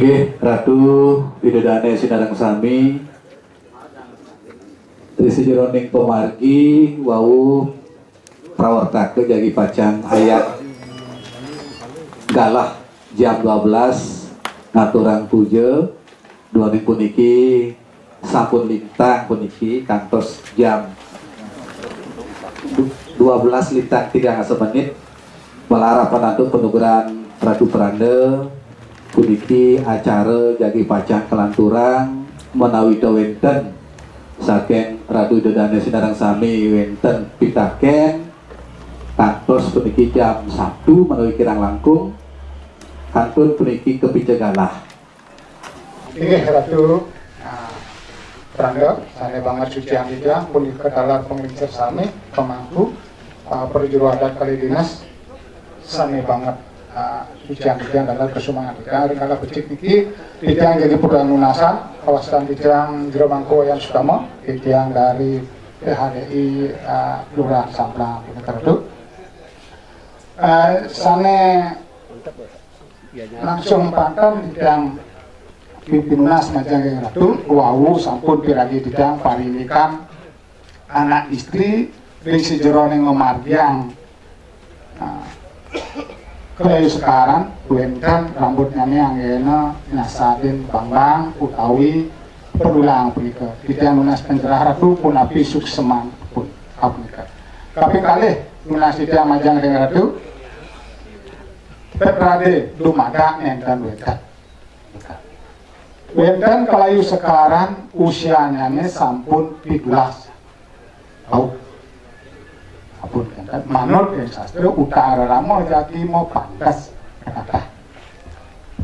Nggih, Ratu Widodane Sinarang Sami Trisi Jeroning Pemargi wau prawartake jagi pacang ayat galah jam 12 ngaturang puja dua ning puniki sampun lintang puniki kantos jam 12 lintang 3 menit melarang penantu penugaran Ratu Pranda puniki acara jagi pacang kelanturang menawi wenten saking Ratu Widodane Sinarang Sami wenten pitaken kantos puniki jam 1 menawi kirang langkung kantun puniki kepicegalah. Inggih Ratu Pranda sane banget suci angkija punika dalar penglincer sami pemangku perjuru adat kali dinas sane banget suci angkija dalar kesumangan kita rikala becik niki titiang jadi pura lunasan kawasan titiang jero mangko yang sutama titiang dari PHDI Lurah Samplang punika Ratu sane langsung pantang titiang Pimpinas Majang Ratu wau sampun piragi didang parinikan anak istri ring sejeroning memargiang kalau sekarang wenten rambutnya anggena nyasadin bambang utawi perulang punika ditiang lunas pencerah Ratu pun api sukseman pun punika tapi kali lunas ditiang Majang Ratu petrade dumada enten wenten kalayu sekarang usianya sampun 17 tahun. Ampun kan manut yang sastra utara ramo jadi mau pantas kata.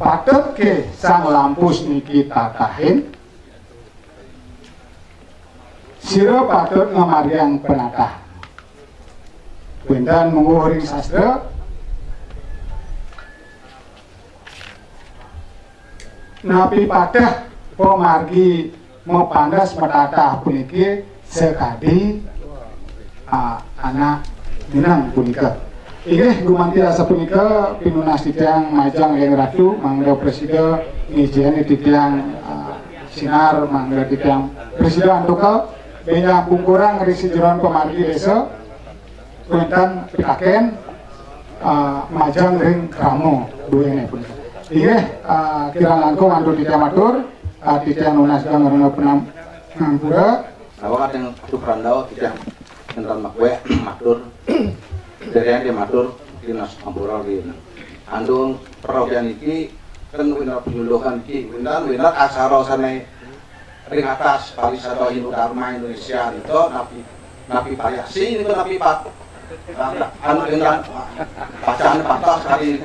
Patut ke sang lampus niki tatahin. Sira patut ngamariang penatah. Wenten menguring sastra napi padah pemargi mepandas menatah puniki sekadi anak minang punika. Ini gumanti rasa punika pinunas titiang Majang yang Ratu mangga presiden ngijeni titiang sinar mangga titiang presiden antuka benyang pungkurang risi jeron pemargi desa punten pitaken Majang ring Ramo duene punika. Iya, kira langkung andu titiang matur, titiang lunas kang ngono penam ngampura. Awak yang Ratu Pranda titiang enten makwe matur. Dereng dia matur dinas ampura rina. Andung peraudian iki kan wina penyuluhan iki, wina asaro sane ring atas pariwisata Hindu Dharma Indonesia itu napi variasi itu napi pat. Anu dengan bacaan pantas kali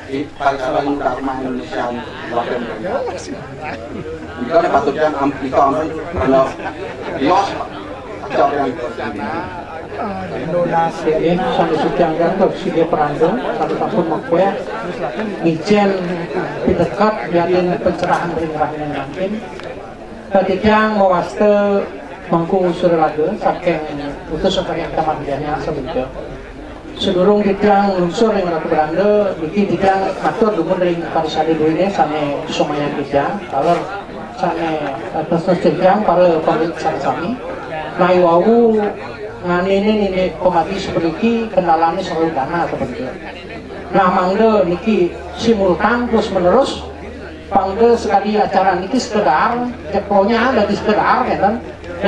di pariwisata Hindu Dharma Indonesia wakil ini patutnya kita aman karena bios acau yang Indonesia ini sampai suciangkan ke sini perandung satu tahun makwe ijen didekat biarin pencerahan ring-ring mungkin ketika mewaste mangku usul lagu saking utus saking kemargiannya sebetulnya sedurung ditang unsur yang Ratu Pranda iki ditang matur dumun ring parisade duine sane sumaya kita kalau sane atas sedang para pemilik sami mai wau nganene ini pemati seperti kendalane selalu dana seperti itu. Nah mangga niki simultan terus menerus pangga sekali acara niki sekedar pokoknya ada di sekedar ya kan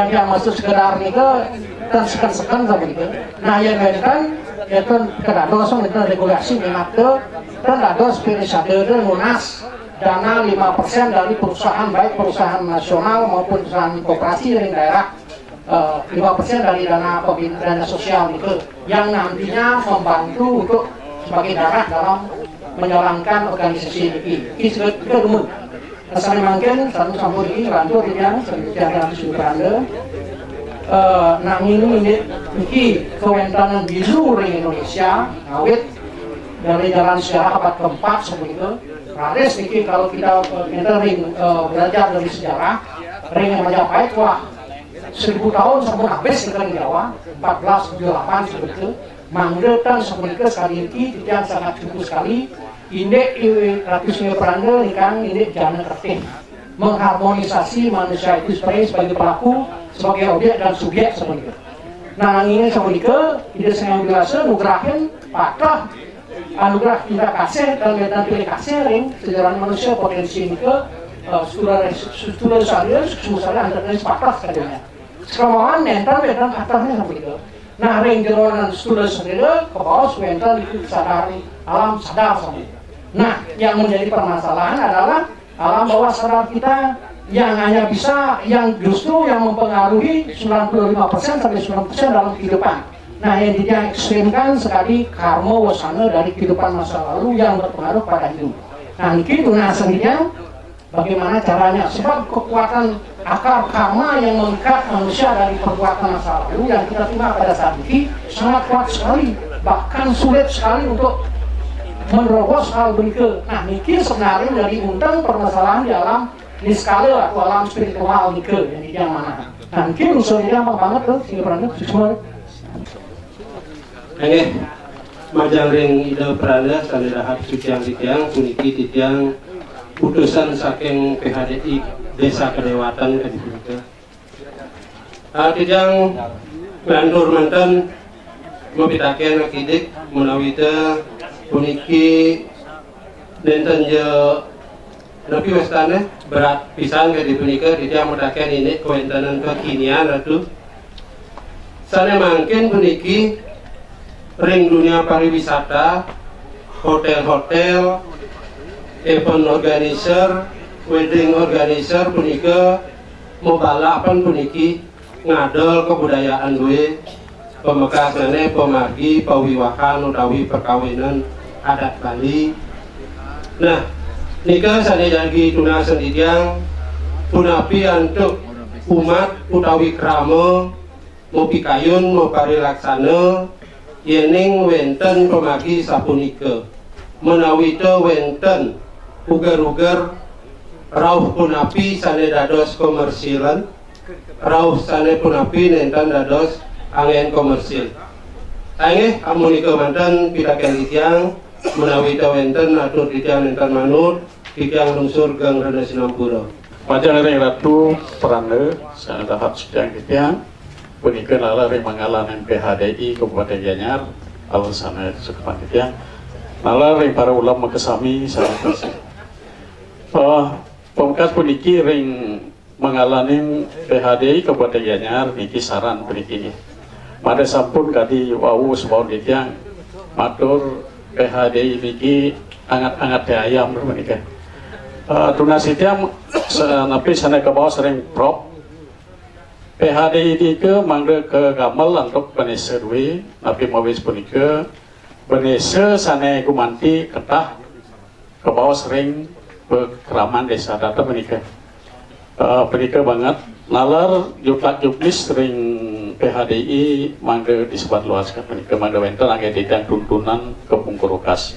yang masuk sekedar nika dan sekan seperti itu. Nah yang kan itu kedados itu regulasi minatnya dan dados pirisade lunas dana 5% dari perusahaan baik perusahaan nasional maupun perusahaan koperasi dari daerah 5% dari dana dana sosial itu yang nantinya membantu untuk sebagai darah dalam menjalankan organisasi ini. Kita demun. Asal mungkin satu sambut ini bantu dia secara Pranda. Nang ini kewenangan di seluruh Indonesia awet dari jalan sejarah abad keempat seperti itu. Raris ini kalau kita belajar dari sejarah ring yang Majapahit wah 1000 tahun sebelum habis negara Jawa 1478 seperti itu manggetan seperti sekali ini yang sangat cukup sekali indek Ratu Sungai Peranda ingkang indek jana tertib mengharmonisasi manusia itu sebagai pelaku, sebagai objek dan subjek seperti itu. Nah ini seperti itu, ide saya biasa nugrahin patah anugerah tidak kasih dan pilih kasih ring sejarah manusia potensi ini ke struktur saya antara patah katanya. Sekarang mental patahnya seperti itu. Nah ring jeronan struktur sendiri ke bawah mental itu sadari alam sadar seperti itu. Nah yang menjadi permasalahan adalah alam bawah sadar kita yang hanya bisa, yang justru yang mempengaruhi 95% sampai 90% dalam kehidupan. Nah yang tidak ekstrimkan sekali karma wasana dari kehidupan masa lalu yang berpengaruh pada hidup. Nah itu sendirinya bagaimana caranya, sebab kekuatan akar karma yang mengikat manusia dari perbuatan masa lalu yang kita terima pada saat ini sangat kuat sekali, bahkan sulit sekali untuk menerobos hal berikut. Nah, ini sebenarnya dari undang permasalahan di alam niskala atau alam spiritual yang di mana. Nah, ini unsurnya apa banget tuh, sehingga Peranda, semua. Oke, majang ring ide Peranda, sekali dahar suciang titiang, puniki titiang, putusan saking PHDI Desa Kedewatan ke dibuka. Titiang Bandur mantan, mempitaken akidik, menawita, puniki nenten je napi westane berat pisan ke dipunika dia mutaken ini kewentanan kekinian ratu sana mungkin puniki ring dunia pariwisata hotel-hotel event organizer wedding organizer punika mau balapan puniki ngadol kebudayaan gue pemekasane pemargi pawiwahan utawi perkawinan adat Bali. Nah, nikah sana jadi tuna sendirian punapi untuk umat utawi krama mau pikayun mau parilaksana yening wenten pemagi sapunika menawita wenten ugar-ugar rauh punapi sana dados komersilan rauh sana punapi nenten dados angin komersil. Angin amunika mantan pitaken titiang menawi tawenten atur titiang nenten manur titiang lungsur gang Rada Sinampura. Majang ring Ratu Peranda sana tahap sedang titiang punika lala ring mangalanan PHDI Kabupaten Gianyar alasana sukepan titiang lala ring para ulama kesami sana kasih. Pemkas puniki ring mangalanin PHDI Kabupaten Gianyar niki saran puniki pada sampun kadi wau sebab titiang matur PHDI niki angat-angat ayam menika. Tunasi tiang napi sana ke bawah sering prop PHDI niki mangga ke gamal untuk penesa duwe napi mawis punika penesa sana gumanti ketah ke bawah sering berkeraman desa data menika. Penika banget nalar jutak juknis sering PHDI mangga disebat luaskan menika mangga wenten angge didang tuntunan ke Pungkurukas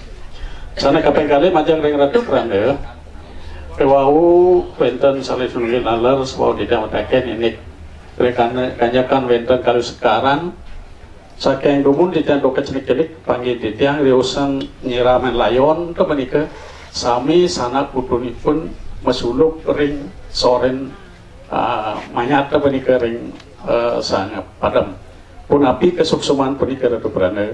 sana kapeng kali majang ring Ratu Peranda kewau wenten salih sunggil nalar sebab didang mataken ini kanyakan wenten kali sekarang saking dumun didang doket celik-celik panggil didang riusan nyiramen layon ke menika sami sana putunipun mesuluk ring soren manyata menika ring sangat padam pun api kesuksuman punika Ratu Peranda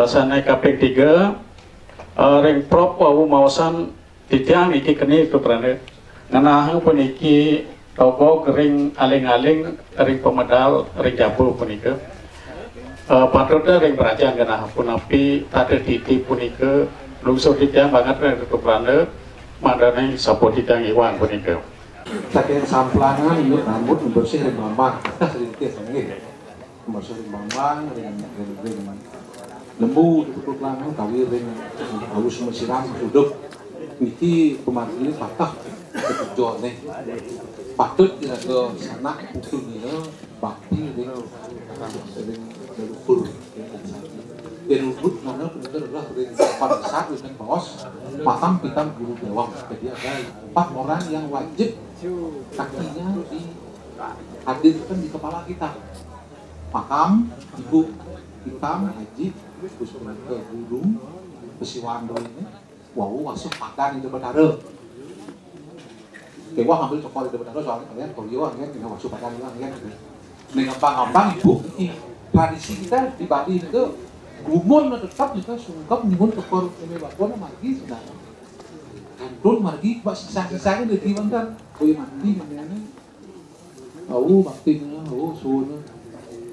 sana kaping 3 ring prop wau mawasan titiang iki keni Ratu Peranda nganahang puniki toko ring aling-aling ring pemedal ring jabu punika patutnya ring berajang ganah pun api tade titi punika lungsur titiang banget Ratu Peranda mandane sapo titiang iwang punika saking samplangan ini rambut membersih ring bambang sedikit sanggih membersih ring bambang ring lembu tutup lanang kawi ring halus mesiram duduk niki pemargine patah ketujuh nih patut diraga sana ukulnya bakti ring leluhur dan luput mana benar adalah ring pada saat dengan bos patam pitam guru dewang jadi ada 4 orang yang wajib kakinya dihadirkan di kepala kita makam ibu hitam haji terus ke gunung Besiwando ini wow masuk pakan itu benar. Kayak wah ambil cokol itu benar soalnya kalian kalau yo kan kita masuk pakan itu kan. Dengan gampang ibu ini tradisi kita di Bali itu gumun tetap juga sungkap nyumun cokol ini bakwan margi sudah. Kantun margi bak sisa-sisanya dari mantan. Oh ya mandi mana? Oh baktinya, oh suuna.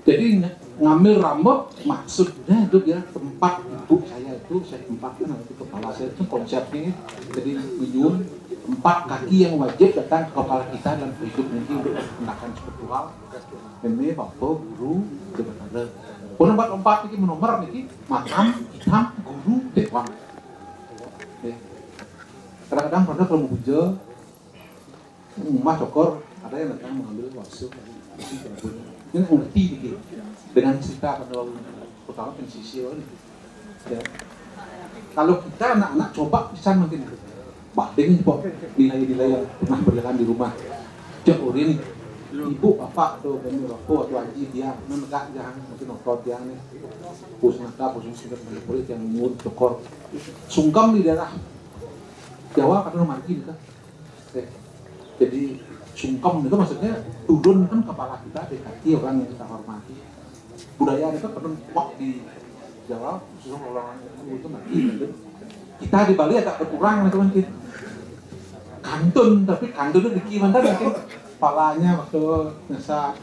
Jadi ngambil rambut maksudnya itu dia tempat ibu saya itu saya tempatkan nanti kepala saya itu konsepnya jadi minum 4 kaki yang wajib datang ke kepala kita dalam hidup nanti untuk menggunakan spiritual ini bapak guru sebenarnya pun 4 ini menomor ini makam hitam guru dewang kadang-kadang pernah kalau mau puja rumah cokor ada yang datang mengambil wasu ini ngerti gitu dengan cerita pada pertama pensisi ya. Kalau kita anak-anak coba bisa mungkin banding nilai-nilai yang pernah berjalan di rumah cek urin ibu bapak atau kami bapak atau aji dia menegak jangan mungkin otot yang nih pusnata sudah kulit yang nyur cokor sungkem di daerah Jawa karena margi kan jadi sungkem itu maksudnya turun kan kepala kita di kaki orang yang kita hormati budaya itu pernah wah di Jawa khususnya orang itu margi kita di Bali agak berkurang teman kita kantun tapi kantun itu di mana mungkin kepalanya waktu nasa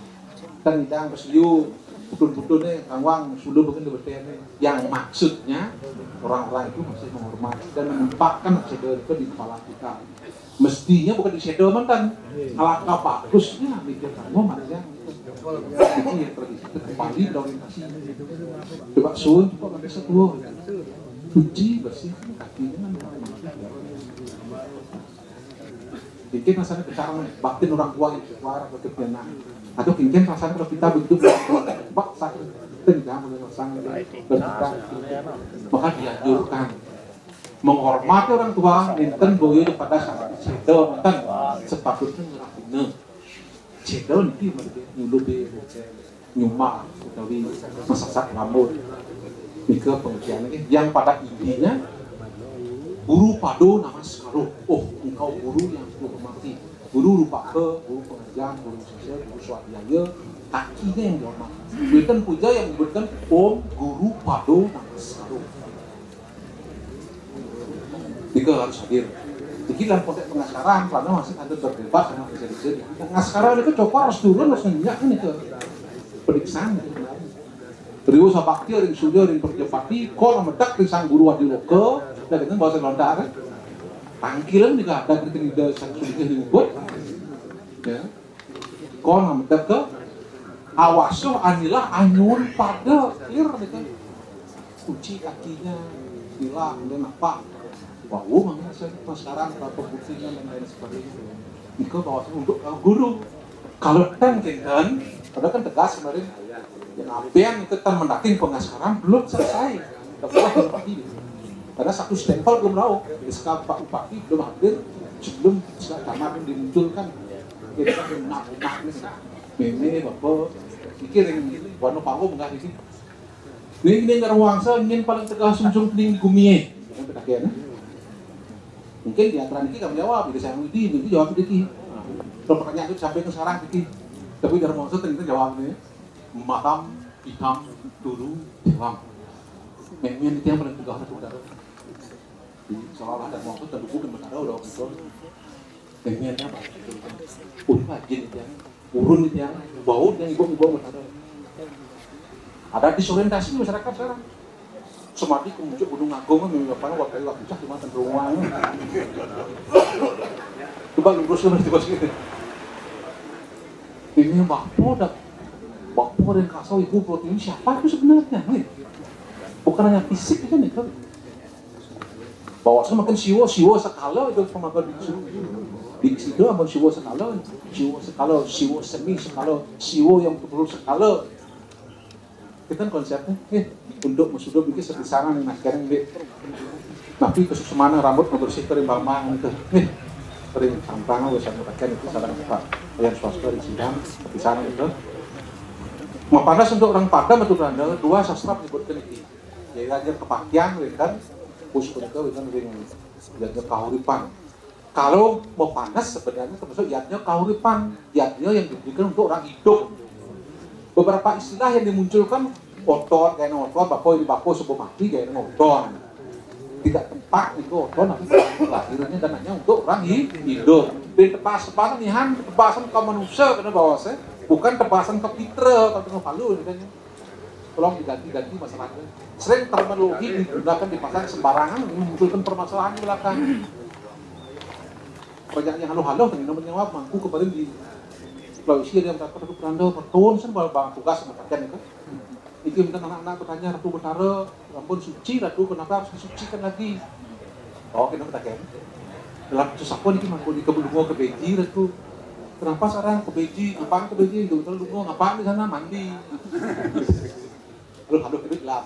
dan hidang bersiu putun-putunnya kangwang sudah mungkin dibertanya yang maksudnya orang-orang itu masih menghormati dan menempatkan shadow itu di kepala kita mestinya bukan di shadow mantan alangkah bagusnya mikir kamu manusia itu yang tradisi kembali berorientasi coba sun coba bisa keluar cuci bersih kakinya mungkin rasanya bicara baktin orang tua yang keluar atau kebianan atau mungkin rasanya kalau kita begitu bak sakit tidak boleh rasanya berita maka dianjurkan menghormati orang tua ninten boyo pada saat cedo kan sepatutnya ngerapinya cedo nanti nyulubi nyumak utawi masak rambut mika pengertiannya yang pada intinya guru pado nama sekarang oh engkau guru yang dihormati guru rupa ke guru pengajar guru sosial guru swadhyaya kakinya yang dihormati berikan puja yang diberikan om guru pado nama sekarang tiga harus hadir jadi dalam konteks pengasaran karena masih ada berdebat karena bisa pengasaran itu cokor harus turun harus nyenyak ini ke periksaan Riwo sabakti ring sudah ring perjepati kol medak ring sang guru adiloke dan dengan bahasa lontar tangkilan juga ada ketika sang sudah diubut ya kol medak ke awasuh anilah anyun pada clear gitu cuci kakinya bilang dan apa wow makanya sekarang berapa buktinya dan lain sebagainya itu bahwa untuk guru kalau kan padahal kan tegas kemarin yang apian itu kan mendaking pengasaran belum selesai karena satu stempel belum tahu SK Pak Bupati belum hadir sebelum kamar dimunculkan kita kan nak ini bapak pikir yang warna panggung enggak di sini ini ngarwangsa ingin paling tegas sungsung ning gumie yang pedakian mungkin di antara ini kami jawab bisa saya ini jawab ini kalau pertanyaan itu sampai ke sekarang ini tapi dalam maksud ternyata jawabnya makam hitam dulu dewang memang itu yang paling tegak itu benar seolah-olah ada maksud dan buku dan benar udah betul memang apa urun rajin itu yang urun itu yang bau yang ibu-ibu benar ada disorientasi masyarakat sekarang semadi kemudian Gunung Agung memang waktu cah di mana rumah coba lurusin di bawah gitu ini Bapak dan kasau ibu protein siapa itu sebenarnya nih? Bukan hanya fisik kan itu bahwa semakin siwo sekala itu semakin di situ abang siwo sekala siwo semi sekala siwo yang perlu sekala itu kan konsepnya untuk musuh bikin sepisaran yang sekarang deh tapi kesusahan rambut bersih kering bambang itu kering sampang wes pakai itu saran apa yang swasta di sidang sepisaran itu Padas untuk orang Padam atau Belanda dua sastra menyebutkan ini yaitu kepakian kan pus mereka kan ring yatnya kahuripan. Kalau mau panas sebenarnya termasuk yatnya kahuripan, yatnya yang diberikan untuk orang hidup. Beberapa istilah yang dimunculkan otot, kayak otot, bako ini bako sebelum mati kayak otot. Tidak tepat itu otot, tapi lahirnya dananya untuk orang hidup. Dan tebasan nihan, tebasan ke manusia karena bahwasanya bukan tebasan ke pitra atau ke palu misalnya. Tolong diganti-ganti masalahnya. Sering terminologi digunakan di pasar sembarangan memunculkan permasalahan di belakang. Banyak yang halo-halo dengan menjawab mangku kemarin di Sulawesi dia berkata Ratu Beranda bertahun sen bang tugas mengatakan itu. Iki minta anak-anak bertanya Ratu Betara, ampun suci Ratu kenapa harus disucikan lagi? Oh kita bertanya. Dalam susahpun ini mangku di kebelungo ke Beji Ratu. Kenapa sekarang ke Beji? Ngapain ke Beji? Itu lungo ngapain di sana mandi? Lalu kita lah.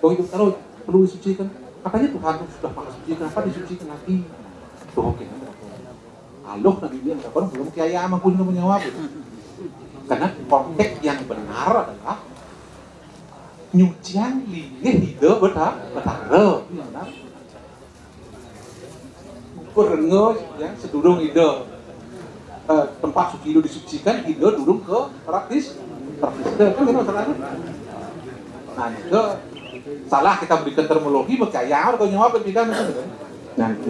Oh itu taruh perlu disucikan. Katanya Tuhan sudah maha suci, kenapa disucikan lagi? Tuh oke. Alok Nabi bilang, orang belum kiai mampu menjawab itu. Karena konteks yang benar adalah nyucian lingih hidup betara. Berengo yang sedurung hidup. Tempat suci itu disucikan, hidup durung ke praktis. Kan itu masalahnya. Nah itu salah kita berikan terminologi berkaya kalau nyawa berbeda nanti.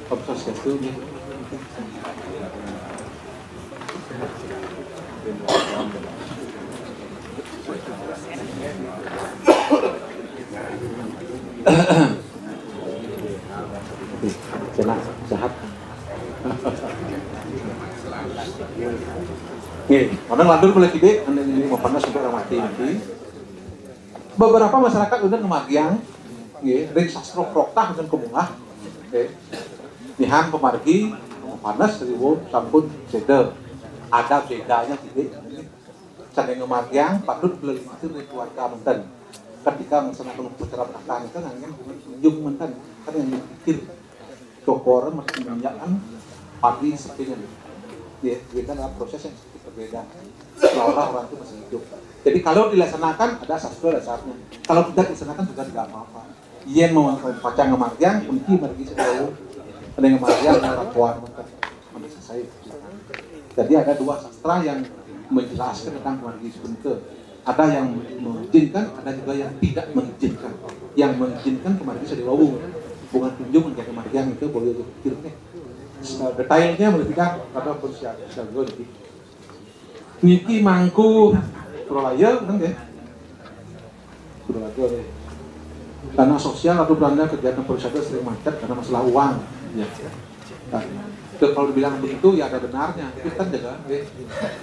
Obses itu. Senang, sehat. Orang landur boleh tidak, anda ini mau panas untuk orang mati nanti. Beberapa masyarakat udah ngemagiang, dari sastro proktah dan kemulah, nihan pemargi, panas seribu sampun seder, ada bedanya tidak. Sedang ngemagiang, patut beli itu dari keluarga menten. Ketika melaksanakan upacara berkah itu hanya kunjung menten, kan yang dipikir, cokoran masih menjalan pagi sepinya. Ya, kita dalam proses yang sedikit berbeda. Orang itu masih hidup. Jadi kalau dilaksanakan ada sastra dasarnya. Kalau tidak dilaksanakan juga tidak apa-apa. Yen mau baca ngemargian, kunci margi selalu. Ada ngemargian, ada lakuan, sampai selesai. Jadi ada dua sastra yang menjelaskan tentang margi sebentar. Ada yang mengizinkan, ada juga yang tidak mengizinkan. Yang mengizinkan kemargi sedewawu. Bukan tunjuk menjadi margian itu boleh dipikir nih. Detailnya boleh tidak karena persiapan lebih. Niki mangku prolaya kan ya? Prolaya karena sosial atau belanda kegiatan pariwisata sering macet karena masalah uang. Ya. Nah, kalau dibilang begitu ya ada benarnya. Tapi kan juga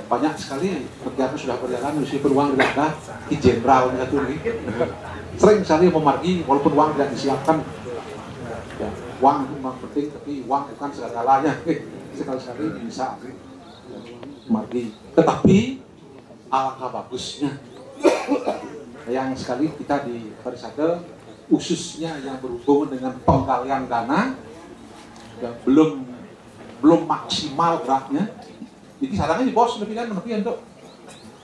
banyak sekali kegiatan sudah berjalan meskipun uang tidak ada di jenderal satu ini. Sering sekali memargi walaupun uang tidak disiapkan. Ya, uang itu memang penting, tapi uang bukan segala-galanya. Sekali-sekali bisa margi. Tetapi alangkah bagusnya yang sekali kita di pariwisata khususnya yang berhubungan dengan penggalian dana ya, belum maksimal geraknya. Jadi sarannya di bos lebih kan menepi untuk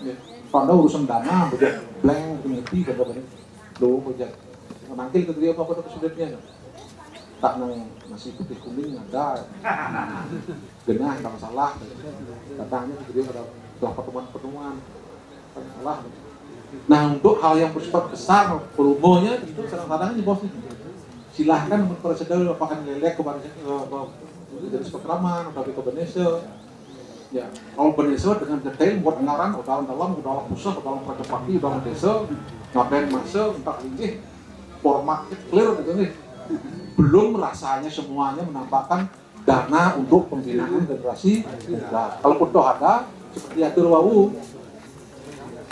ya, pada urusan dana begitu blank menepi begitu do begitu nanti ke dia apa kesulitannya tak nang nasi putih kuning ada genah tak masalah datangnya ke dia pada setelah pertemuan tak masalah. Nah untuk hal yang bersifat besar volumonya itu kadang-kadang di bos silahkan berprosedur apakah lelek kemarin jadi pekraman atau ke Benesel ya kalau Benesel dengan detail buat anggaran dalam pusat dalam percepati dalam desa ngapain masuk entah ini format clear gitu nih. Belum rasanya semuanya menambahkan dana untuk pembinaan generasi muda. Kalaupun toh ada seperti atur wawu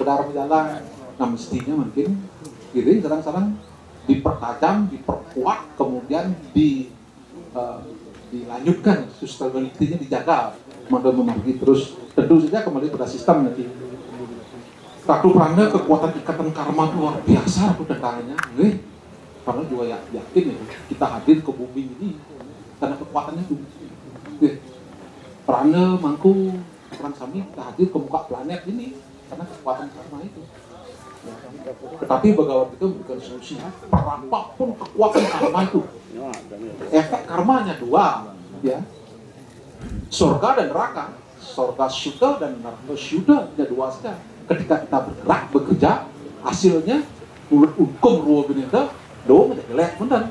benar berjalan, nah mestinya mungkin ini kadang-kadang dipertajam, diperkuat, kemudian dilanjutkan sustainability-nya dijaga, memargi terus. Tentu saja kembali pada sistem nanti. Ratu Pranda kekuatan ikatan karma luar biasa datangnya, karena juga yakin ya kita hadir ke bumi ini karena kekuatannya itu. Pranda mangku peran kami kita hadir ke muka planet ini karena kekuatan karma itu. Tetapi Bhagawan Gita memberikan solusi. Berapapun kekuatan karma itu, efek karmanya dua, ya. Surga dan neraka, surga syuda dan neraka syuda, ada dua saja. Ketika kita bergerak bekerja, hasilnya mulut hukum ruang binenda, doang ada jelek benar.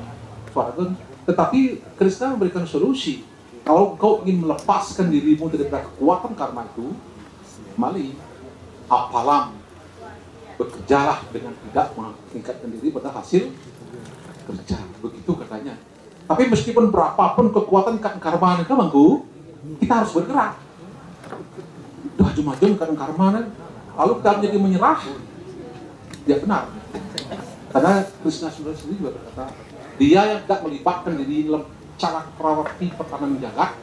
Tetapi Krishna memberikan solusi. Kalau kau ingin melepaskan dirimu dari kekuatan karma itu, mali apalam, bekerjalah dengan tidak meningkatkan diri pada hasil kerja. Begitu katanya. Tapi meskipun berapapun kekuatan karma itu manggu, kita harus bergerak. Maju-maju kan karma, lalu kita menjadi menyerah. Ya benar. Karena Krishna sendiri juga berkata, dia yang tidak melibatkan diri dalam cara perawati pertahanan jagat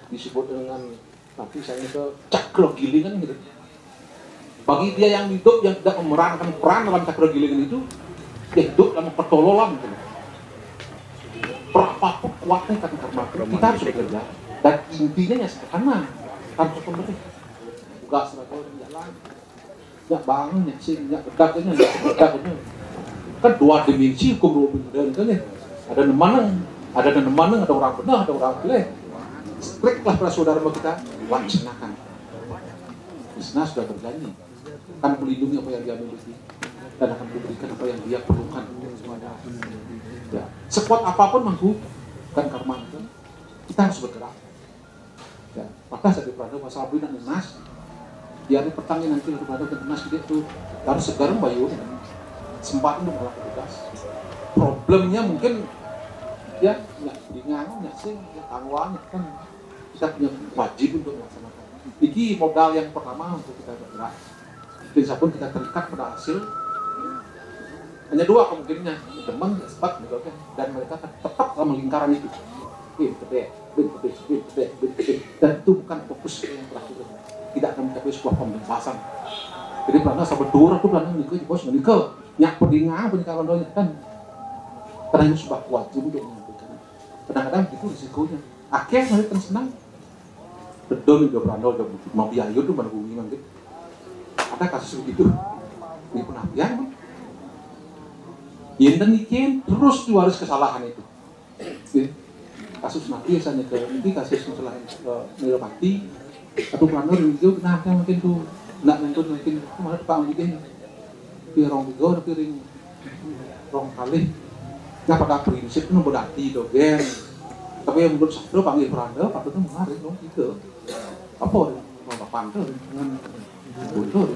disebut dengan nanti saya ke cakra gilingan gitu. Bagi dia yang hidup yang tidak memerankan peran dalam cakra gilingan itu, dia hidup dalam pertololan gitu. Berapapun kuatnya kan karma kita harus bekerja dan intinya ya sederhana tanpa pemberi tugas seragam jalan ya bangun ya sing ya bedaknya ya bedaknya kan dua dimensi hukum rubin dan kan ya ada nemanang ada orang benar ada orang jelek striklah para saudara kita laksanakan. Krishna sudah berjanji akan melindungi apa yang dia miliki dan akan memberikan apa yang dia perlukan. Ya, sekuat apapun mampu kan karma itu kita harus bergerak. Ya, maka saya berada masalah bina nas di hari petang nanti lalu berada dengan nas gitu harus sekarang bayu sempat untuk melakukan tugas. Problemnya mungkin ya nggak ringan, nggak sih, awalnya kan kita punya wajib untuk melaksanakan. Ini modal yang pertama untuk kita bergerak. Bisa pun kita terikat pada hasil. Hanya dua kemungkinannya, teman, cepat, dan mereka tetap dalam lingkaran itu. Dan itu bukan fokus yang terakhir. Tidak akan mencapai sebuah pembebasan. Jadi pelana sabedur itu pelana menikah, bos menikah, nyak pedingan, penikah kondonya kan. Karena itu sebuah wajib untuk menyampaikan. Kadang-kadang itu risikonya. Akhirnya mereka senang. Bedol juga berandal, udah mau biaya itu mana bumi nanti. Ada kasus begitu. Ini penapian, dan ikin terus diwaris kesalahan itu. Kasus mati misalnya ke nanti kasus kesalahan Nirapati atau planur itu kenapa mungkin tuh nak nonton mungkin malah pang gitu pirong tiga piring rong kali nah pada prinsip itu berarti dogen tapi yang menurut saya panggil peranda patutnya mengarik dong gitu apa mau pantel dengan bodoh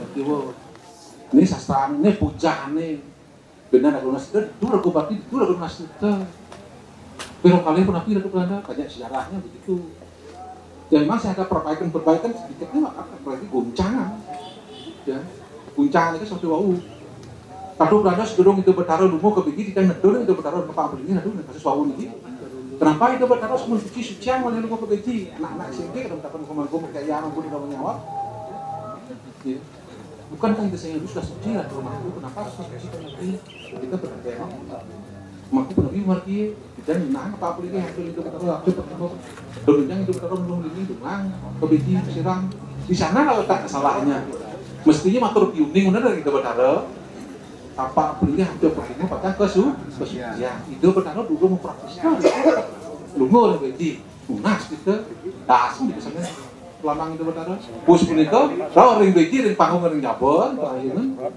ini sastra ini pujaan nih benar aku nasdem, dulu aku bakti, dulu aku nasdem. Pero kalian pernah pilih aku Belanda, banyak sejarahnya begitu. Ya memang saya ada perbaikan sedikitnya, maka berarti goncangan. Ya, goncangan itu seperti wau. Kalau Belanda sedurung itu bertaruh dulu ke biji, kita nedor itu bertaruh ke pabrik ini, aduh, kasus wau ini. Kenapa itu bertaruh semua suci yang mana lu ke biji? Anak-anak SMP kadang dapat komen-komen kayak yang pun tidak menjawab. Ya. Bukankah kita sayang sudah suci lah di rumahku, kenapa harus suci nanti kita berkata mampu penuhi marki dan nang apa boleh hasil itu bertaruh dominang itu bertaruh belum ini doang kebiji siram di sana kalau tak kesalahannya mestinya matur piuning benar kita bertaruh apa boleh hasil pertama pada kesucian itu bertaruh dulu mempraktiskan lungo kebiji lunas gitu langsung di sana lamang itu bertaruh, bus punika, kalau ring beki, ring panggung, ring jabon,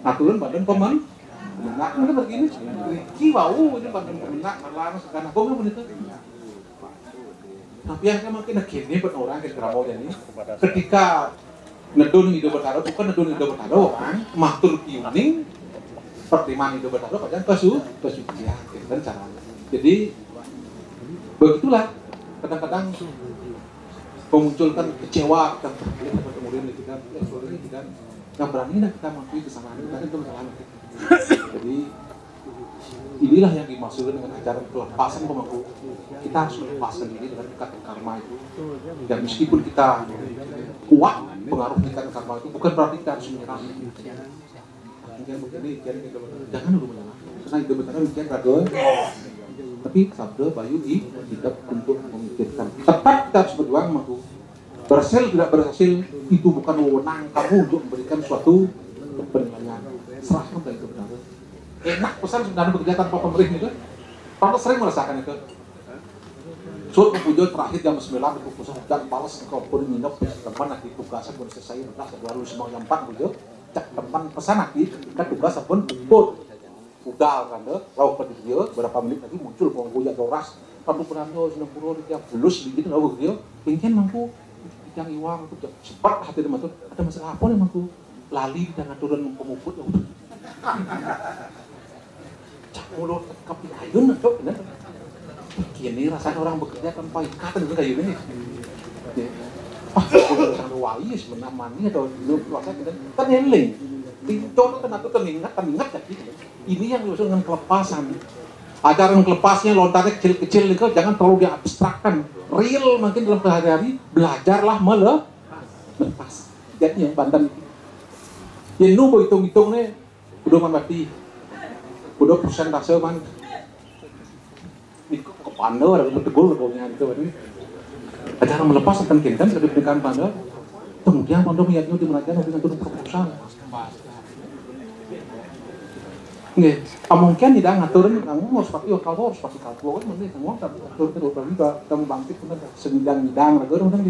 aturan badan pemen, menak, mana begini, riki wau, ini badan pemenak, malam sekarang aku punika. Tapi yang makin akhirnya buat orang ke Keramoja ini, ketika nedun itu bertaruh, bukan nedun itu bertaruh, kan, matur piuning, pertimbangan itu bertaruh, padahal kesucian, dan caranya. Jadi begitulah, kadang-kadang memunculkan kecewa dan kemudian kita nggak berani kita mengakui kesalahan kita itu kesalahan kita. Jadi inilah yang dimaksudkan dengan ajaran pelepasan pemangku. Kita harus melepaskan diri dengan ikatan karma itu. Dan meskipun kita kuat pengaruh ikatan karma itu, bukan berarti kita harus menyerah. Jangan dulu menyerah. Karena itu benar mungkin ragu. Tapi sabda bayu tidak untuk memikirkan. Tetap kita harus berjuang mampu. Berhasil tidak berhasil itu bukan wewenang kamu untuk memberikan suatu penilaian. serahkan dari kebenaran. Enak pesan sebenarnya bekerja tanpa pemerintah itu. Karena sering merasakan itu. Surat mempunyai terakhir jam 9 itu pusat dan balas ke pun minum teman lagi tugasan pun selesai belas baru semua yang 4 bujur cak teman pesan lagi kan tugas pun pun udah kan deh lalu pada dia berapa menit lagi muncul penggoyak doras kamu penando 90 dia belus begitu lalu dia ingin mampu yang iwang itu cepat hati dia maksud ada masalah apa nih mampu lali dengan turun pemukut ya cak mulut kapi ayun cok kini rasanya orang bekerja tanpa ikatan itu kayak gini. Kalau sang wai sebenarnya mani atau belum puasa kita kan healing. Contoh kan aku teringat lagi. Ini yang dimaksud dengan kelepasan. Ajaran kelepasnya lontarnya kecil-kecil itu jangan terlalu diabstrakkan. Real mungkin dalam sehari-hari belajarlah melepas. Jadi yang Banten. Yang nu hitung-hitung nih udah mati. Udah persentase man. Pandau ada betul pokoknya itu acara melepas akan kintan dari pernikahan Pandau kemudian Pandau melihatnya di Merajan dengan turun proposal nggih mungkin tidak ngaturin kamu harus pakai kalau harus pakai kalkulator mending kamu atur terus kamu bangkit benar semidang-midang agar udah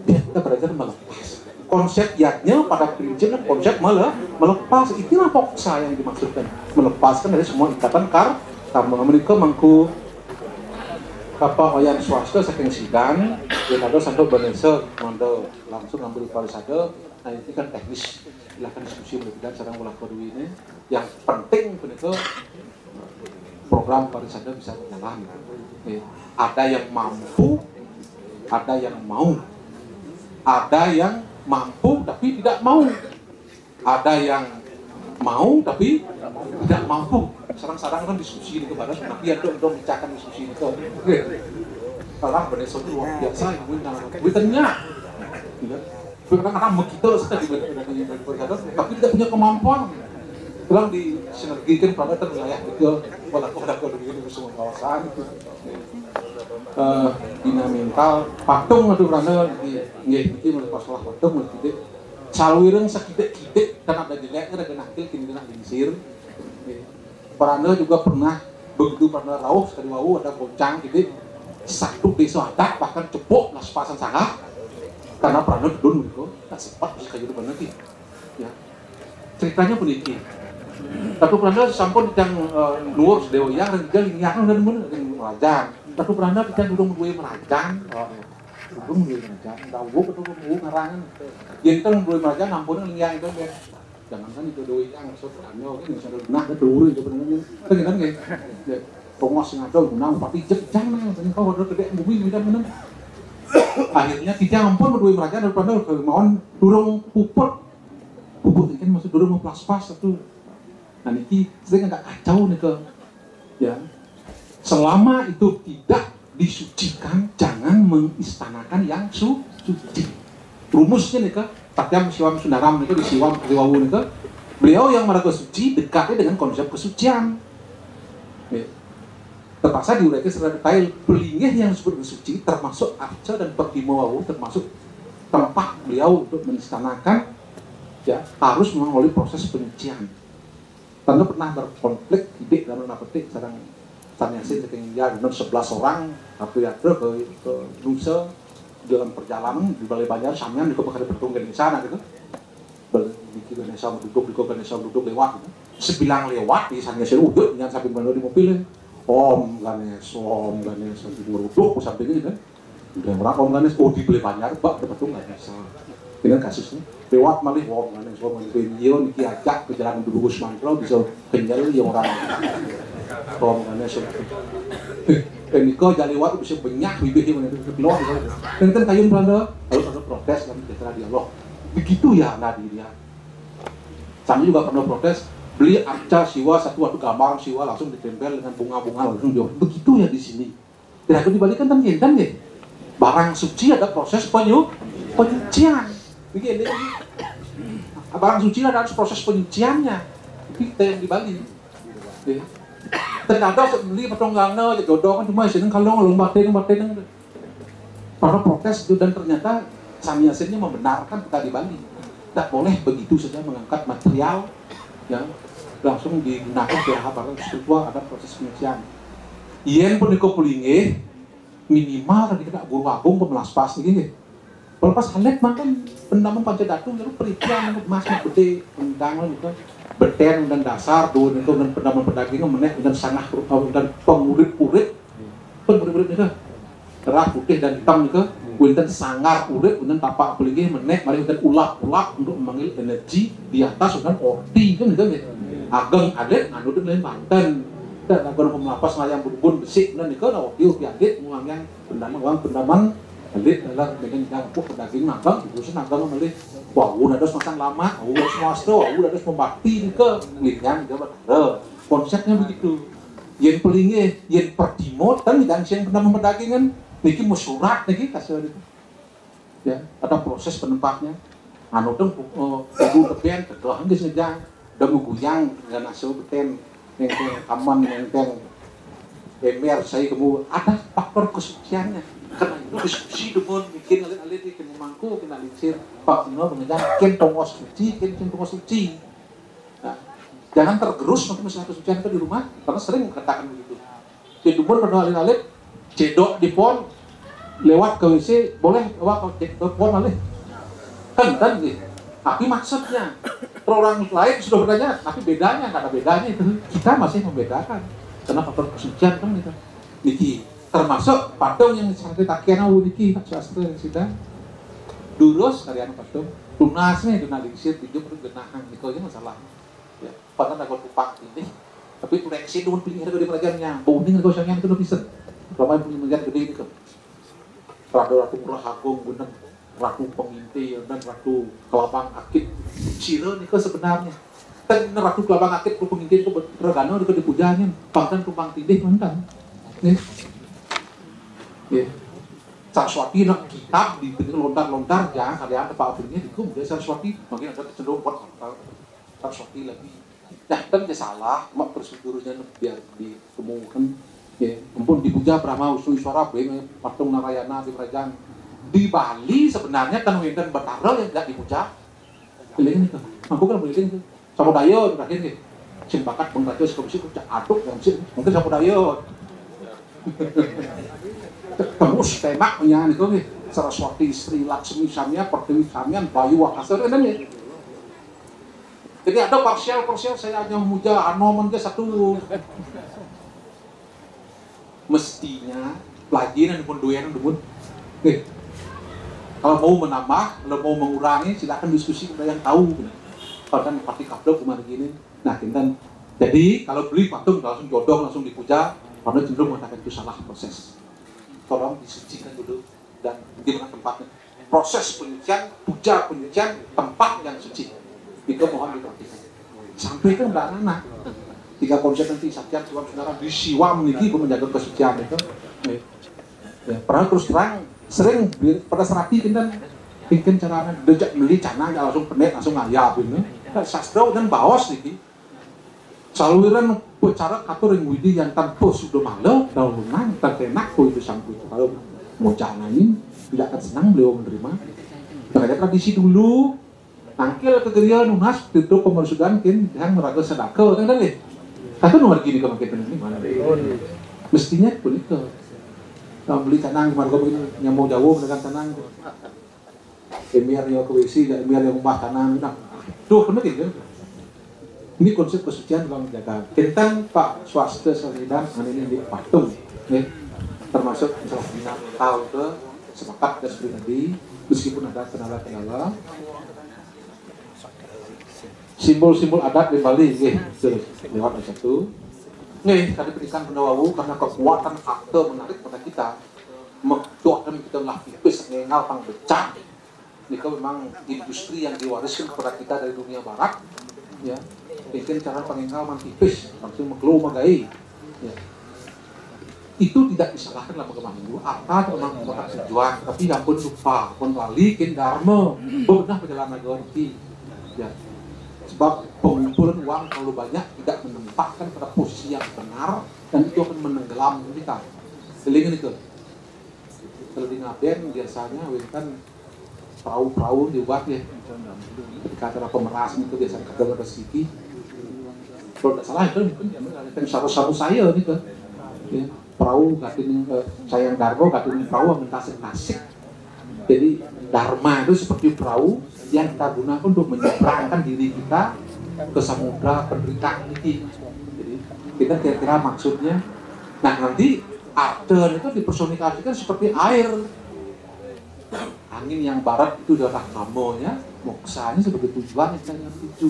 kita belajar melepas konsep yatnya pada prinsipnya konsep melepas itulah poksa yang dimaksudkan melepaskan dari semua ikatan karena mereka mangku kapal oyan swasta saking sidang dan ada satu Banesa mandel langsung ambil pariwisata. Nah ini kan teknis silakan diskusi berbicara sekarang ulah kedua ini yang penting itu program pariwisata bisa berjalan. Ada yang mampu, ada yang mau, ada yang mampu tapi tidak mau, ada yang mau tapi tidak mampu. Sarang-sarang kan diskusi itu pada tapi ya dong bicara diskusi itu. Kalau Banesa itu luar biasa yang witanya. Kadang-kadang begitu saja di tapi tidak punya kemampuan. Bilang di sinergikan pada terwilayah itu walaupun ada di semua kawasan. Dinamikal patung atau karena di melepas salah patung tidak salwireng sekitik-kitik karena ada jelek ada nakil kini kena diisir. Paranda juga pernah begitu pernah rauh sekali wau ada goncang gitu satu desa adat bahkan cepuk lah sepasan sangat karena Paranda dudun gitu tak sempat bisa kayak gitu nanti ya ceritanya begini tapi Paranda sampun yang luar sedewa yang regal yang dan mana dengan merajan tapi Paranda kita dudung dua merajan dudung dua merajan tahu betul betul ngarangan yang itu dua merajan ampun yang itu jangankan itu doi yang soalnya ini sudah benar itu dulu itu benar kan kayak pengos ngado gunang pati jejang nang kau udah gede bumi benar akhirnya kita ampun berdua meraja daripada kemauan durung puput kan maksud durung memplas-pas itu nah ini sering agak kacau nih ke ya selama itu tidak disucikan jangan mengistanakan yang suci rumusnya nih ke Takyam Siwam Sundaram itu di Siwam Riwawu itu beliau yang merasa suci dekatnya dengan konsep kesucian terpaksa diuraikan secara detail pelingih yang disebut suci termasuk arca dan pertimawawu termasuk tempat beliau untuk menistanakan ya harus melalui proses penyucian karena pernah berkonflik ide dalam petik sedang Sanyasin saking dia 11 orang tapi ya ke Nusa dalam perjalanan di Balai Banjar sampean di Kabupaten Bertunggal di sana gitu. Di Ganesha duduk lewat gitu. Sebilang lewat di sana saya udut yang sampai mana di mobil. Om Ganesha di duduk sampai gitu kan. Udah orang Om Ganesha di Balai Banjar Pak betul enggak bisa. Dengan kasusnya lewat malih Om Ganesha dia niki ajak ke jalan dulu Usman Pro bisa kenyal yang orang Om Ganesha Niko jaliwat bisa banyak bibir mana itu keluar dan kayun Belanda harus ada protes dan setelah dialog begitu ya Nadi dia kami juga pernah protes beli arca siwa satu waktu gambar siwa langsung ditempel dengan bunga-bunga langsung dia begitu ya di sini tidak akan dibalikan kan ya barang suci ada proses penyucian begini barang suci ada proses penyuciannya kita yang dibalik ternyata beli petonggalnya jodoh kan cuma isinya kalau batin para protes itu dan ternyata Sami Yasinnya membenarkan kita di Bali tidak boleh begitu saja mengangkat material ya langsung digunakan PH barang setelah ada proses penyucian. Yen pun niko pulinge minimal tadi kita guru agung pemelas pas gini. Pelepas halek makan pendaman pancadatu lalu perikian mas gede pendangan itu beten dan dasar dua itu dan pendaman pedagang menek dan sanah dan pengurit-urit itu terah putih dan hitam itu kemudian sangar urit kemudian tapak pulinge menek mari kemudian ulap-ulap untuk memanggil energi di atas dan orti kan gitu. Ageng adet nganu lain Banten dan ageng pemelapas ngayang burbun besik dan niko na wakil piaget nguang pendaman adet adalah dengan dampu pedaging nagang terus nagang melih wau dados masang lama wau swasta wau dados pembakti niko nglinyang juga betul konsepnya begitu yen pelinge yen perdimot kan dan sing pendaman pedagingan niki musurat niki kasih itu ya ada proses penempatnya anu teng kudu tepian kedoh geus ngejang dan guyang dan asal beten yang aman yang emer saya kamu ada faktor kesuciannya karena itu diskusi dengan bikin alit-alit di kena mangku kena lincir pak Tino mengejar ken tongos suci ken tongos suci nah, jangan tergerus nanti masalah kesucian itu di rumah karena sering katakan begitu di dubur pada alit-alit cedok di pon lewat ke WC boleh lewat ke pon alih kan gitu tapi maksudnya orang lain sudah bertanya, tapi bedanya nggak ada bedanya itu. Kita masih membedakan. Karena faktor kesucian kan gitu. Niki termasuk patung yang seperti takian awu niki swasta yang sudah durus kalian patung lunasnya dunalisir hidup genahan niko aja masalah. Ya, padahal aku tupak ini, tapi koleksi dulu pinggir di pelajarannya. Boning aku sayang itu bisa. Ramai punya miliar gede ini kan. Ratu murah agung bener. Ratu pengintil dan ratu kelabang akit cire nih sebenarnya kan ratu kelabang akit ratu pengintil itu regano itu dipujanya bangkan tumpang tindih mantan nih ya Saraswati nak kitab di lontar-lontar ya kalian apa akhirnya dikum dia Saraswati mungkin ada kecenderungan buat Saraswati lagi nah kan dia salah mak prosedurnya biar ditemukan ya ampun dipuja Brahma Wisnu Iswara patung Narayana di kerajaan di Bali sebenarnya kan wenten Batara yang tidak dipuja. Pilih itu. Aku kan pilih itu. Samudaya terakhir nih. Sing bakat pengbaca komisi kucak aduk yang sih. Mungkin Samudaya. Terus temaknya itu nih. Saraswati Sri Laksmi Samya Pertiwi Samyan Bayu Wakasar ini nih. Jadi ada parsial saya hanya memuja Anoman ke satu. Mestinya pelajaran pun doyan pun. Nih. Kalau mau menambah, kalau mau mengurangi, silakan diskusi kepada yang tahu. Kalau parti kabel kemarin gini, nah kintan. Jadi kalau beli patung langsung jodoh, langsung dipuja, karena cenderung mengatakan itu salah proses. Tolong disucikan dulu dan di mana tempatnya. Proses penyucian, puja penyucian, tempat yang suci. Itu mohon diperhatikan. Sampai ke Mbak Nana. 3 konsep nanti Satya Siwam Saudara di Siwam niki pun menjaga kesucian itu. Ya, pernah terus terang sering pada serapi kan bikin cara dejak beli cana langsung penek langsung ngayap ini sastra dan baos niki saluran cara katur yang widi yang tanpa sudah malu dalam rumah terkenak itu sampai kalau mau canain tidak akan senang beliau menerima ada tradisi dulu tangkil kegerian lunas itu pemersudan kan yang meraga sedekah kan deh kata nomor gini kalau kita ini mana mestinya pun itu kalau beli tanang kemarin kau ini yang mau jauh dengan tanang emir yang ke WC dan emir yang rumah tanang nah tuh benar gitu ini konsep kesucian kalau menjaga tentang Pak Swasta Salidan ini di patung nih termasuk misalnya bina tahu ke sepakat dan pribadi meskipun ada tenaga simbol-simbol adat di Bali lewat satu nih tadi berikan pendawawu karena kekuatan akte menarik pada kita mendoakan kita lah tipis ngengal pang becah ini memang industri yang diwariskan kepada kita dari dunia barat ya bikin cara pengengal man tipis langsung mengkeluh magai ya. Itu tidak disalahkan lah bagaimana dulu apa memang membuat tujuan tapi yang pun lupa pun balikin dharma benar perjalanan ganti ya sebab pengumpulan uang terlalu banyak tidak menempatkan pada posisi yang benar dan itu akan menenggelam kita. Selingan itu. Kalau di Ngaben biasanya kan perahu-perahu dibuat ya. Ketika acara pemerasan itu biasanya kagak ada sedikit. kalau tidak salah itu mungkin yang saru-saru saya nih kan ya, perahu katanya sayang Dargo katanya perahu yang tasik-tasik. Jadi Dharma itu seperti perahu yang kita gunakan untuk menyeberangkan diri kita ke samudra penderitaan ini. Jadi kita kira-kira maksudnya, nah nanti Arten itu dipersonifikasikan seperti air. Angin yang barat itu adalah kamonya, moksanya sebagai tujuan yang tuju.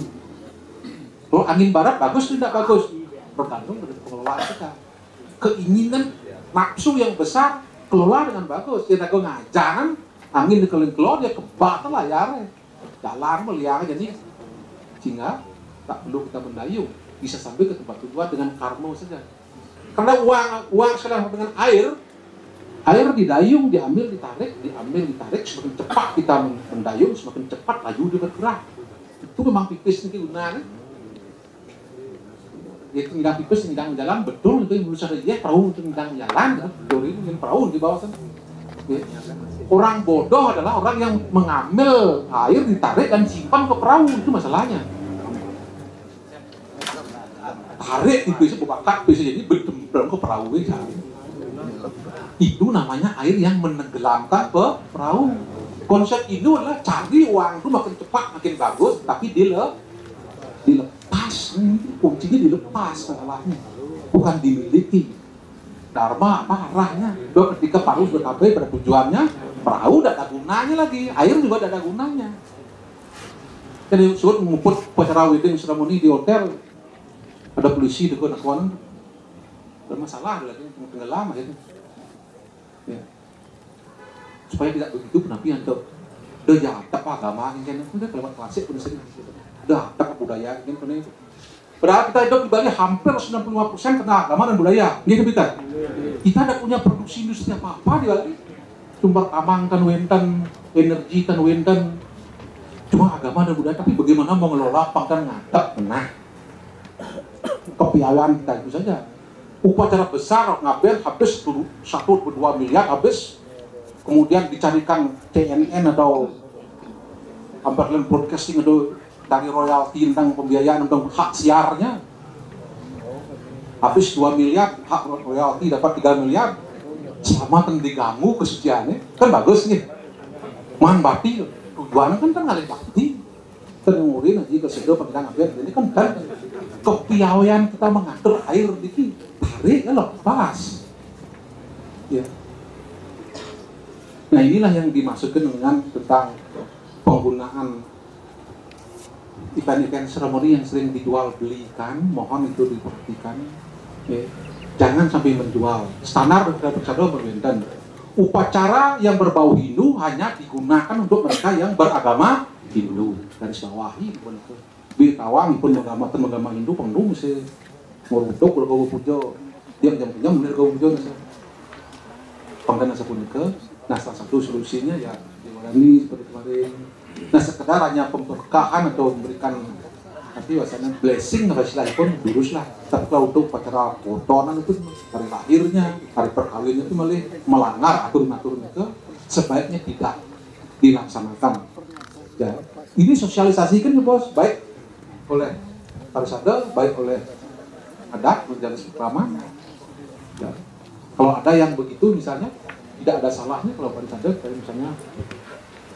Kalau angin barat bagus tidak bagus, tergantung dari pengelolaan kita. Keinginan nafsu yang besar kelola dengan bagus. Kita jangan angin dikeliling keluar dia kebak layarnya, jalan melihat jadi sehingga tak perlu kita mendayung, bisa sampai ke tempat tujuan dengan karma saja. Karena uang sedang dengan air didayung, diambil, ditarik, semakin cepat kita mendayung, semakin cepat laju dia bergerak. Itu memang pipis ini gunanya. Dia tinggal pipis, tinggal jalan, betul itu yang berusaha dia perahu itu tinggal jalan, betul itu yang perahu di bawah sana. Orang bodoh adalah orang yang mengambil air, ditarik dan simpan ke perahu, itu masalahnya. Tarik bisa buka bisa jadi berdem ke perahu itu namanya air yang menenggelamkan ke perahu. Konsep itu adalah cari uang itu makin cepat makin bagus, tapi dilepas, kuncinya dilepas masalahnya, bukan dimiliki. Dharma apa arahnya? Ketika perahu sudah sampai pada tujuannya, perahu tidak ada gunanya lagi, air juga tidak ada gunanya. Jadi suruh mengumpul upacara wedding ceremony di hotel, ada polisi di kawan-kawan, bermasalah lagi tenggelam akhirnya. Ya. Supaya tidak begitu penapian tuh udah jatah agama ini kan udah kelewat klasik udah sering udah tak budaya ini kan itu padahal kita hidup di Bali hampir 95% kena agama dan budaya gitu kita tidak punya produksi industri apa-apa di Bali sumber tamang kan wenten energi kan wenten cuma agama dan budaya tapi bagaimana mengelola pangkan ngadap nah kepiawaian kita itu saja. Upacara besar ngaben habis 1-2 miliar habis, kemudian dicarikan CNN atau Amberland Broadcasting atau dari royalti tentang pembiayaan tentang hak siarnya habis 2 miliar, hak royalti dapat 3 miliar selama diganggu kesuciannya kan bagus nih man bakti tujuannya kan ngalih bakti terengurin aja kesedot pembiayaan ngaben ini kan kepiawaian kita mengatur air dikit tarik lepas ya. Nah inilah yang dimaksudkan dengan tentang penggunaan event-event seremoni yang sering dijual belikan, mohon itu diperhatikan ya. Jangan sampai menjual standar bersama berbeda. Upacara yang berbau Hindu hanya digunakan untuk mereka yang beragama Hindu. Garis bawahi Bitawang pun agama Hindu pengendung mesti nguruduk kalau pujo dia jam-jam bener kau pujo pangkana sapunika. Nah salah satu solusinya ya diwarani seperti kemarin. Nah sekedar hanya pemberkahan atau memberikan nanti bahasanya blessing apa istilahnya pun luruslah. Tapi kalau untuk upacara potonan itu hari lahirnya, hari perkawinnya itu malah melanggar aturan-aturan itu sebaiknya tidak dilaksanakan. Ya, ini sosialisasikan ya bos, baik oleh parisada, baik oleh adat menjadi pertama. Ya. Kalau ada yang begitu misalnya tidak ada salahnya kalau parisada kayak misalnya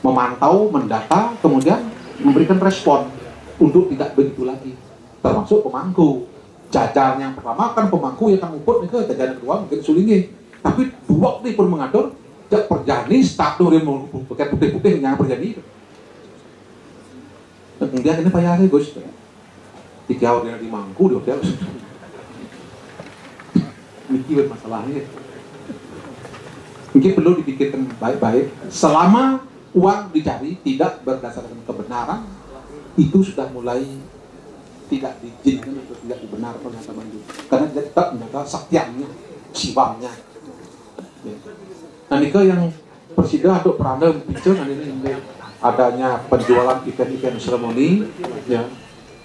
memantau, mendata, kemudian memberikan respon untuk tidak begitu lagi. Termasuk pemangku. Jajar yang pertama kan pemangku yang akan nguput nih ke jajaran kedua mungkin sulingi. Tapi dua nih pun mengatur jak perjani status yang mau pakai putih-putih yang perjani. Kemudian ini payah sih Gus. 3 hari di mangku di hotel. Ini masalahnya. Mungkin perlu dipikirkan baik-baik. Selama uang dicari tidak berdasarkan kebenaran, itu sudah mulai tidak diizinkan atau tidak dibenarkan oleh agama Hindu. Karena dia tetap menjaga saktiannya, siwamnya. Ya. Nah, ini yang Persida untuk peranda bicara ini adanya penjualan event-event seremoni, ya.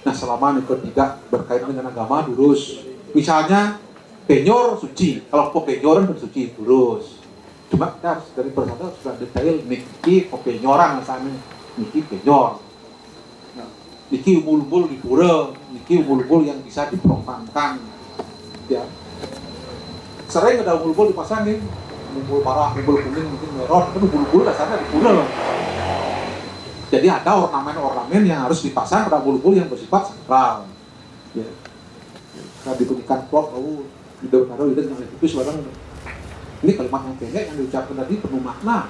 Nah, selama itu tidak berkaitan dengan agama, lurus. Misalnya penyor suci, kalau penyoran bersuci lurus. Cuma kita harus dari persada sudah detail niki penyoran misalnya, niki penyor. Nah, niki umbul-umbul di pura, niki umbul-umbul yang bisa diprogramkan, ya. Sering ada umbul-umbul dipasangin, umbul parah, umbul kuning, mungkin merah, itu umbul-umbul dasarnya di pura. Jadi ada ornamen-ornamen yang harus dipasang pada umbul-umbul yang bersifat sakral, ya. Nah, dibunyikan plot, ide taruh ide yang itu sebarang. Ini kalimat yang pendek yang diucapkan tadi penuh makna,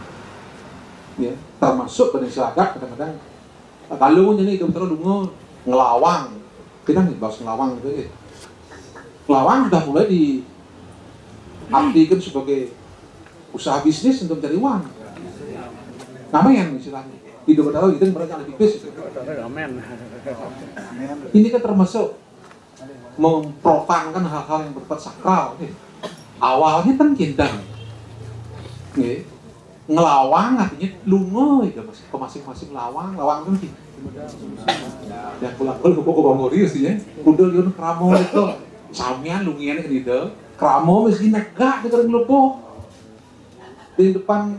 ya. Termasuk pada istilah kadang-kadang kalau ini ide taruh dulu ngelawang, kita nih bahas ngelawang gitu ya. Ngelawang sudah mulai diartikan sebagai usaha bisnis untuk mencari uang. Namanya istilahnya. Ide taruh itu mereka lebih tipis. Ini kan termasuk memprofankan hal-hal yang bersifat sakral. Awalnya kan kindang, ngelawang artinya lungo, ya ke masing-masing lawang kan gitu. Yang pulang-pulang ke Bogor sih ya, udah liun kramo itu, samian lungian kan itu, kramo mesti negak di kering lepo, di depan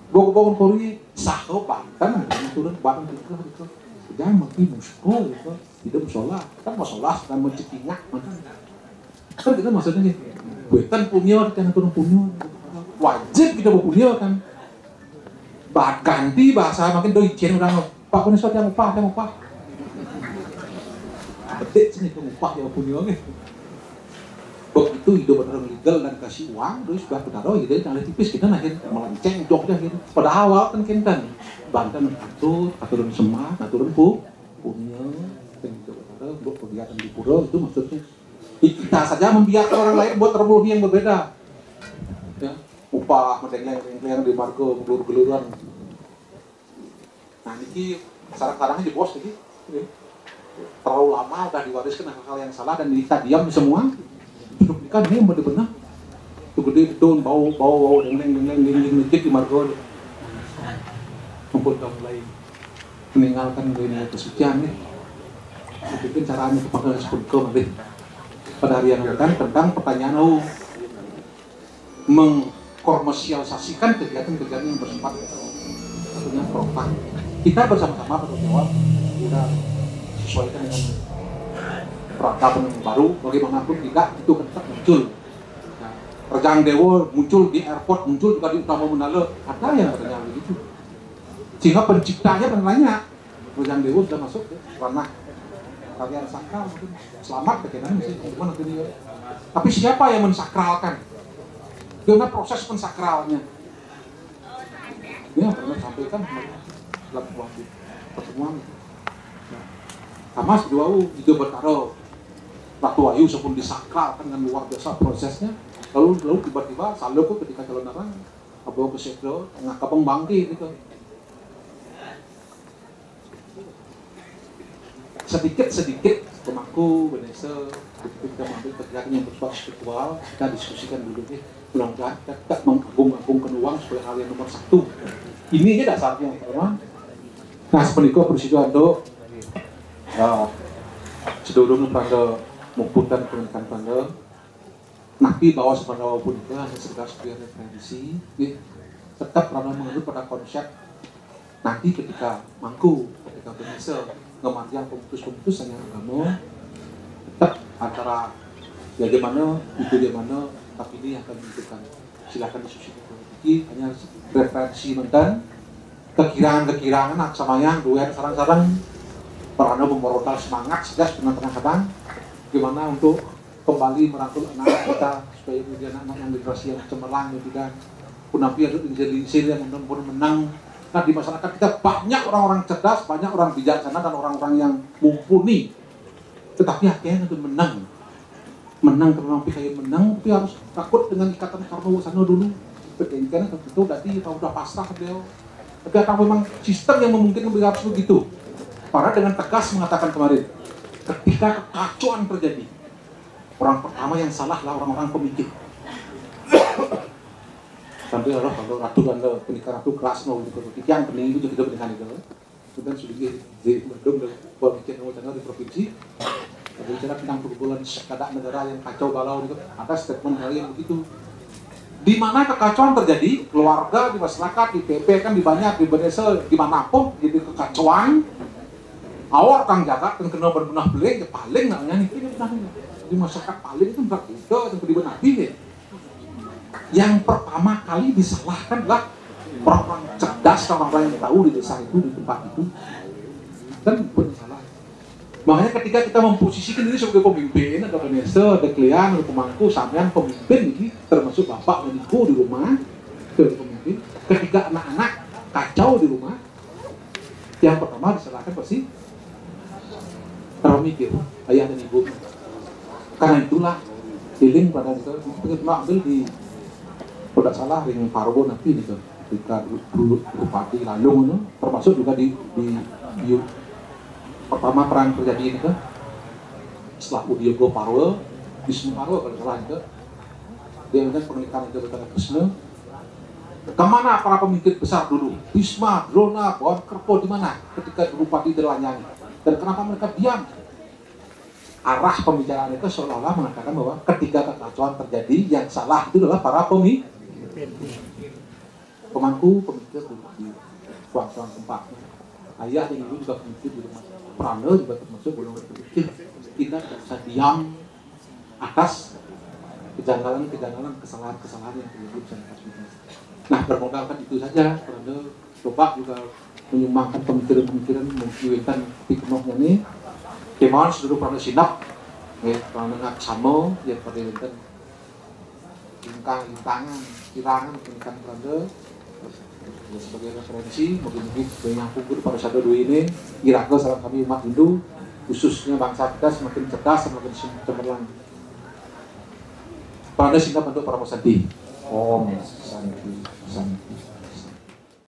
Bogor Kori, sahko bantan, turun bantan gitu. Jangan makin muskul gitu, tidak musola, kan musola dan mencekingak macam. Kan kita maksudnya nih, buatan punya kan turun punya, wajib kita punya kan. Ganti bahasa makin doi jen orang pak punya sesuatu yang upah. Betik sini ke upah yang punya nih. Begitu hidup benar legal dan kasih uang, terus sudah benar gitu, yang tipis kita nahin melenceng joknya gitu. Pada awal kan kita banten atur semak, aturun punya, dan itu benar untuk kegiatan di pura itu maksudnya. Kita saja membiarkan orang lain buat terpenuhi yang berbeda, ya. Upah mendengar di margo gelur-geluran. Nah ini sekarang-karangnya di bos lagi, terlalu lama udah diwariskan hal-hal yang salah dan kita diam semua. Duduk nikah ini benar-benar tuh gede betul bau deng di margo. Kumpul mulai meninggalkan dunia kesucian nih. Mungkin caranya kepada seperti nanti. Pada hari yang akan tentang pertanyaan mengkomersialisasikan kegiatan-kegiatan yang bersifat tentunya profan. Kita bersama-sama bertanggung jawab, kita sesuaikan dengan perangkat yang baru, bagaimanapun tidak itu tetap muncul. Nah, Rejang Dewo muncul di airport, muncul juga di Utama Manalo, ada yang terjadi begitu. Sehingga penciptanya penanya, Rejang Dewo sudah masuk ke ranah kalian sakral, mungkin selamat bagaimana sih, gimana dia. Tapi siapa yang mensakralkan? Gimana proses pensakralnya? Ini yang pernah sampaikan dalam waktu pertemuan. Sama kedua itu bertaruh waktu Ayu sebelum disakralkan dengan luar biasa prosesnya. Lalu tiba-tiba saldo ketika calon orang abawa ke sekro ngakapeng bangki gitu. Sedikit pemangku Vanessa kita mengambil kegiatan yang bersifat spiritual, kita diskusikan dulu nih mudah-mudahan kita mengagung-agungkan uang sebagai hal yang nomor satu. Ini aja dasarnya teman. Nah seperti itu berisikan do sedulurnya pada mengumputan pendidikan pada nanti bahwa sebenarnya pun itu hanya sekedar sebagai referensi, tetap pernah menurut pada konsep nanti ketika mangku ketika Vanessa kematian pemutus-pemutus hanya agama tetap antara ya gimana itu gimana tapi ini akan menentukan silakan diskusi politik hanya referensi mentan kekirangan sama yang dua sarang-sarang perana memorotal semangat sejas penantang gimana untuk kembali merangkul anak kita supaya kemudian anak yang generasi yang cemerlang dan tidak punampi untuk menjadi yang menang. Nah di masyarakat kita banyak orang-orang cerdas, banyak orang bijaksana dan orang-orang yang mumpuni. Tetapi akhirnya itu menang karena kayak menang, tapi harus takut dengan ikatan karma sana dulu. Karena tentu berarti kalau sudah pasrah beliau. Tapi akan memang sistem yang memungkinkan beliau harus begitu. Karena dengan tegas mengatakan kemarin, ketika kekacauan terjadi, orang pertama yang salah adalah orang-orang pemikir. Sampai Allah kalau ratu dan penikah ratu keras mau untuk yang penting itu juga pernikahan itu. Kemudian sudah di Bandung dan pemikir nomor di provinsi. Berbicara tentang pergumulan keadaan negara yang kacau balau itu ada statement hari yang begitu. Di mana kekacauan terjadi, keluarga di masyarakat, di PP kan di banyak di Indonesia dimanapun jadi kekacauan. awak kang jaga kan kena berbenah beling ya paling namanya nih di masyarakat paling itu berat udah yang dibenahi ya. Yang pertama kali disalahkan adalah orang-orang cerdas, orang-orang yang tahu di desa itu, di tempat itu, dan benar salah. Makanya ketika kita memposisikan diri sebagai pemimpin, ada penesa, ada klien, ada pemangku, sampean pemimpin ini, termasuk bapak dan ibu di rumah, sebagai pemimpin. Ketika anak-anak kacau di rumah, yang pertama disalahkan pasti orang mikir, ayah dan ibu. Karena itulah healing pada itu pengen ambil di tidak salah ring Parbo nanti gitu. Ketika dulu Bupati Landung, termasuk juga di pertama perang terjadi ini kan setelah Udiogo Parwo, Wisnu Parwo kalau salah itu dia ingat pernikahan itu betara Krishna. Kemana para pemimpin besar dulu? Bisma, Drona, Bon Kerpo di mana? Ketika Bupati Delanyangi. Dan kenapa mereka diam? Arah pembicaraan itu seolah-olah mengatakan bahwa ketika kekacauan terjadi, yang salah itu adalah para pemimpin, pemangku, pemikir di ruang-ruang tempat. Ayah dan ibu juga pemikir di rumah. Prana juga termasuk belum berpikir. Kita tidak bisa diam atas kejanggalan-kejanggalan, kesalahan-kesalahan yang terjadi di masyarakat kita. Nah, bermodalkan itu saja, Prana coba juga menyumbangkan pemikiran-pemikiran mengkiwinkan piknohnya ini. Kemauan seluruh Prana sinap, Prana ngak sama, yang pada winten lintangan, kirangan, pemikiran Prana. Sebagai referensi, mungkin menyambung pada satu dua ini, kira-kira salam kami umat Hindu, khususnya bangsa kita semakin cerdas, semakin cemerlang. Pada singkat untuk para pesanti. Om Santi Santi.